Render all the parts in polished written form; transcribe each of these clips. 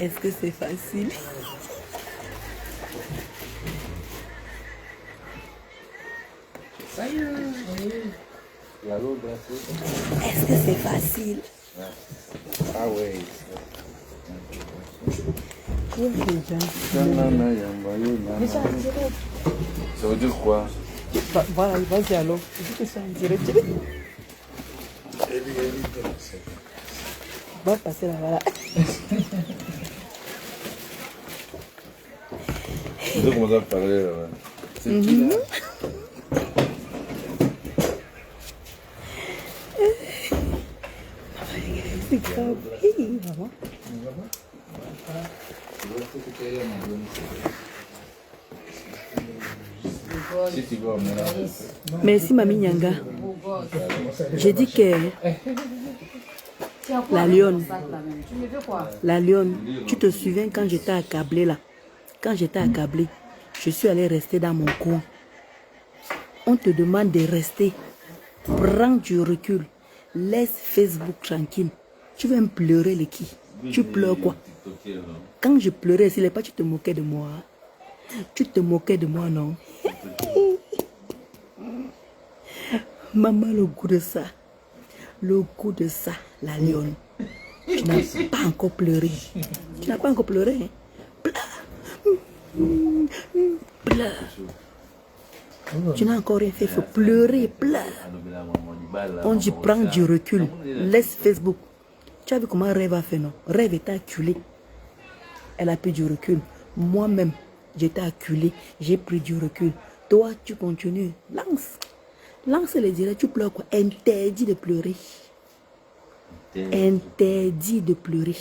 Est-ce que c'est facile? Est-ce que c'est facile? Ah ouais. Ça veut dire quoi? Voilà, vas-y alors. Je dis que c'est en direct. Va passer là, voilà. Tu dois commencer à parler là. C'est qui là? C'est grave. Hey, maman. Merci, Mamie Nyanga. J'ai dit que la lionne, tu te souviens quand j'étais accablée là? Quand j'étais accablée, je suis allée rester dans mon coin. On te demande de rester. Prends du recul. Laisse Facebook tranquille. Tu vas me pleurer les qui? Tu pleures quoi? Quand je pleurais, s'il n'est pas, tu te moquais de moi. Tu te moquais de moi, non? Maman, le goût de ça. Le goût de ça, la lionne. Tu n'as pas encore pleuré. Tu n'as pas encore pleuré, hein? Pleure. Tu n'as encore rien fait. Il faut pleurer, pleure. On dit prends du recul. Laisse Facebook. Tu as vu comment Rêve a fait, non? Rêve était acculée. Elle a pris du recul. Moi-même, j'étais acculée. J'ai pris du recul. Toi, tu continues. Lance. Lance les directs. Tu pleures quoi? Interdit de pleurer. Interdit de pleurer.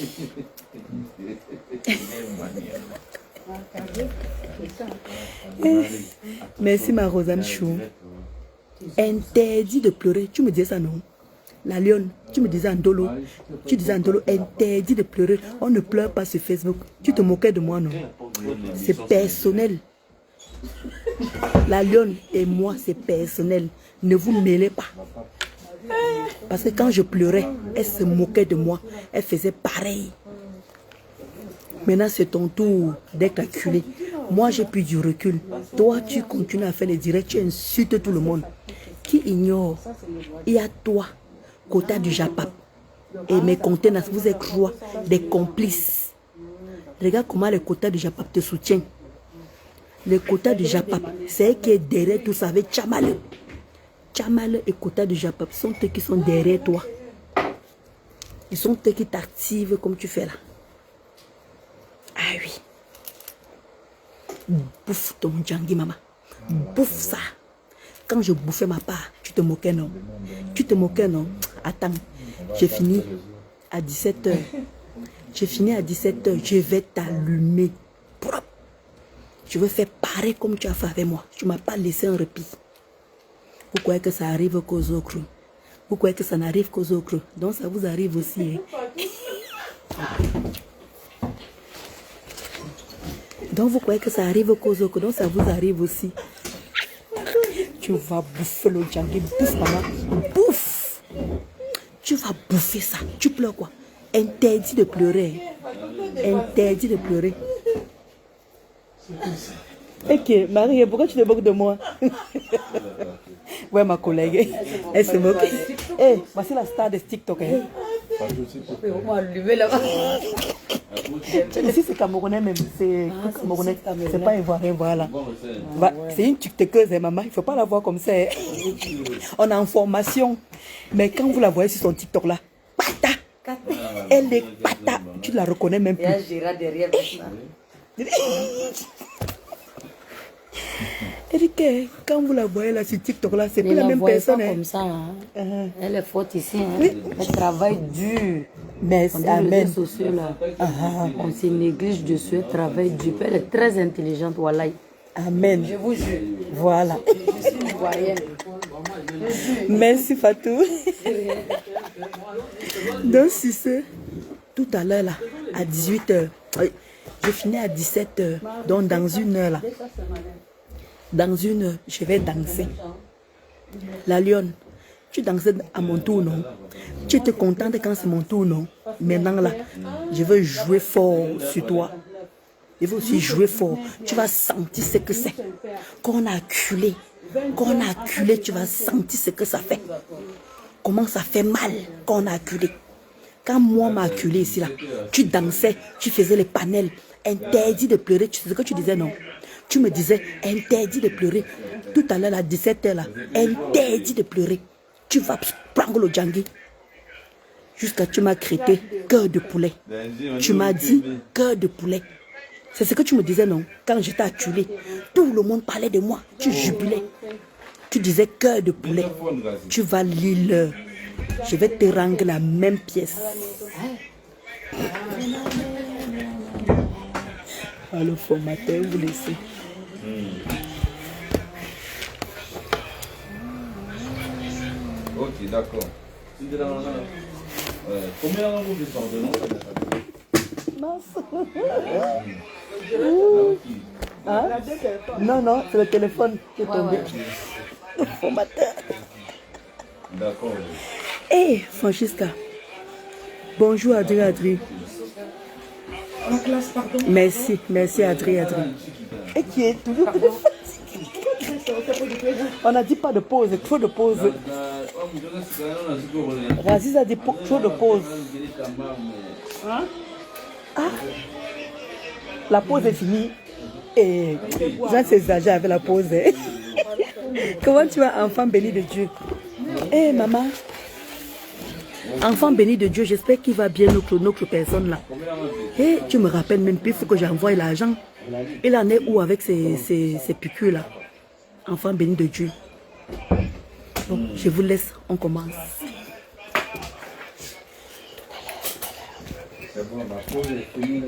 Merci ma Rosanne Chou. Interdit de pleurer. Tu me disais ça, non? La lionne, tu me disais Andolo. Tu disais Andolo, interdit de pleurer. On ne pleure pas sur Facebook. Tu te moquais de moi, non? C'est personnel. La lionne et moi, c'est personnel. Ne vous mêlez pas. Parce que quand je pleurais, elle se moquait de moi. Elle faisait pareil. Maintenant, c'est ton tour d'être acculé. Moi, j'ai pris du recul. Toi, tu continues à faire les directs. Tu insultes tout le monde. Qui ignore? Il y a toi, quota du Japap. Et mes contenants, vous êtes trois, des complices. Regarde comment les quotas du Japap te soutiennent. Les quotas du Japap, c'est eux qui est derrière tout ça avec Chamale. Chamale et quotas du Japap sont eux qui sont derrière toi. Ils sont eux qui t'activent comme tu fais là. Ah oui. Bouffe ton djangi, maman. Bouffe ça. Quand je bouffais ma part, tu te moquais, non? Tu te moquais, non? Attends, j'ai fini à 17h. J'ai fini à 17h. Je vais t'allumer. Propre. Je vais faire pareil comme tu as fait avec moi. Tu ne m'as pas laissé un répit. Vous croyez que ça arrive qu'aux autres? Vous croyez que ça n'arrive qu'aux autres? Donc ça vous arrive aussi. Hein? Donc vous croyez que ça arrive qu'aux autres? Donc ça vous arrive aussi. Tu vas bouffer le djangi. Bouffe, maman. Bouffe. Tu vas bouffer ça. Tu pleures quoi? Interdit de pleurer. Interdit de pleurer. Ok, Marie, pourquoi tu te moques de moi? Ouais, ma collègue. Elle se moque. Eh, voici la star de TikTok. Hein. Ici, c'est camerounais même. C'est camerounais. C'est pas ivoirien, voilà. C'est une tiktokeuse, hein, maman. Il ne faut pas la voir comme ça. Hein. On a en formation. Mais quand vous la voyez sur son TikTok là, pata. Elle est pata. Tu ne la reconnais même plus. Eric, quand vous la voyez là sur TikTok là, c'est plus la même personne. Comme ça, hein. Elle est forte ici. Hein. Elle travaille dur. Mais on dit les réseaux sociaux là. On se néglige dessus. Elle travaille dur. Elle est très intelligente, Wallahi. Amen. Je vous jure. Voilà. Je suis ivoirienne. Merci Fatou. Donc si c'est tout à l'heure là, à 18h. Je finis à 17h. Donc dans une heure là. Dans une heure, je vais danser. La lionne, tu dansais à mon tour, non? Tu étais contente quand c'est mon tour, non? Maintenant là, je veux jouer fort sur toi. Je veux aussi jouer fort. Tu vas sentir ce que c'est. Quand on a acculé, tu vas sentir ce que ça fait. Comment ça fait mal quand on a acculé. Quand moi on m'a acculé ici là, tu dansais, tu faisais les panels. Interdit de pleurer. Tu sais ce que tu disais, non? Tu me disais interdit de pleurer. Tout à l'heure à 17h là, interdit de pleurer. Tu vas prendre le djangui. Jusqu'à tu m'as crêté cœur de poulet. Tu m'as dit cœur de poulet. C'est ce que tu me disais, non? Quand j'étais acculé, tout le monde parlait de moi. Tu jubilais. Tu disais cœur de poulet. Tu vas lire. Je vais te rendre la même pièce. Ah, le formateur, vous laissez. Ok, d'accord. Combien d'années vous Hein? Non, non, c'est le téléphone qui est tombé. Le formateur. D'accord. Hé, Francisca. Bonjour, Adri. Merci, merci, Adri. Et qui est toujours on a dit pas de pause, trop de pause. Raziz a dit trop de pause. Hein? Ah, la pause est finie. Et Jean s'exagère avec la pause. Comment tu vas, enfant béni de Dieu? Eh, maman. Enfant béni de Dieu, j'espère qu'il va bien notre personne là. Et tu me rappelles même plus, il faut que j'envoie l'argent. Il en est où avec ces piqûres là? Enfant béni de Dieu. Bon, je vous laisse, on commence. C'est bon, ma pause est finie.